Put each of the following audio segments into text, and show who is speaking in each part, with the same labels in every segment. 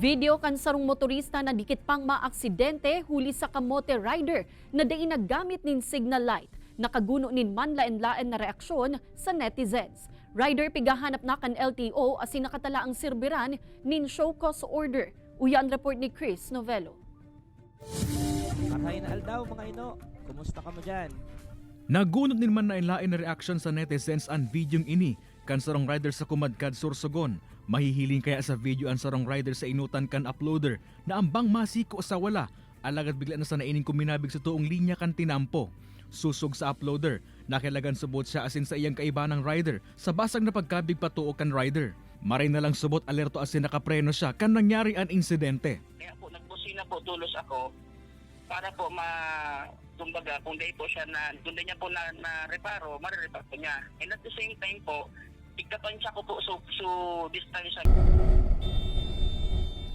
Speaker 1: Video kan sarong motorista na dikit pang maaksidente huli sa kamote rider na daing naggamit nin signal light. Nakaguno nin manlaen-laen na reaksyon sa netizens. Rider pigahanap na kan LTO asin nakatala ang sirbiran nin show cause order. Uyan report ni Chris Novello.
Speaker 2: Makain na aldaw mga ino, kumusta ka mo dyan?
Speaker 3: Nagunot nin manlaen-laen na reaksyon sa netizens ang videong ini kan sarong rider sa Kumadkad, Sorsogon. Mahihiling kaya sa video ang sarong rider sa inutan kan uploader na ambang masiko sa wala. Alagad bigla na sa naining kuminabig sa tuong linya kan tinampo. Susog sa uploader, nakilagan subot siya asin sa iyang kaiba ng rider sa basag na pagkabig patuo kan rider. Maray na lang subot alerto asin nakapreno siya kan nangyari ang insidente.
Speaker 4: Kaya po nagbusina po tulos ako para po kumbaga kung di po siya kung di niya po na reparo, marireparo po niya. And at the same time po, ikapansya ko po so distansya.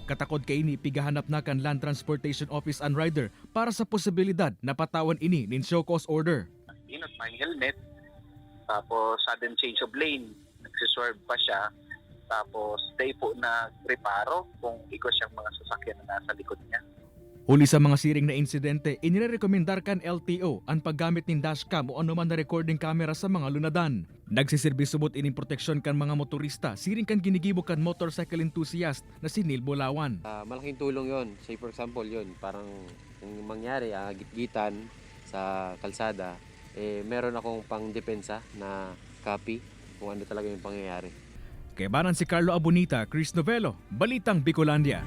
Speaker 3: Katakod kay ini pigahanap na kan Land Transportation Office and rider para sa posibilidad na patawan ini nin show cause order.
Speaker 4: Inot my helmet, tapos sudden change of lane, nagsiswerve pa siya, tapos di po na reparo kung ikos siyang mga sasakyan na nasa likod niya.
Speaker 3: Huli sa mga siring na insidente, inirekomendar kan LTO ang paggamit ng dashcam o anuman na recording camera sa mga lunadan. Nagsisilbi subot ining proteksyon kan mga motorista, siring kan ginigibo kan motorcycle enthusiast na si Neil Bulawan.
Speaker 5: Malaking tulong yon. Say for example yon, parang kung mangyari gitgitan sa kalsada, meron akong pang depensa na copy kung ano talaga yung pangyayari.
Speaker 3: Kay banan si Carlo Abonita, Chris Novello, Balitang Bicolandia.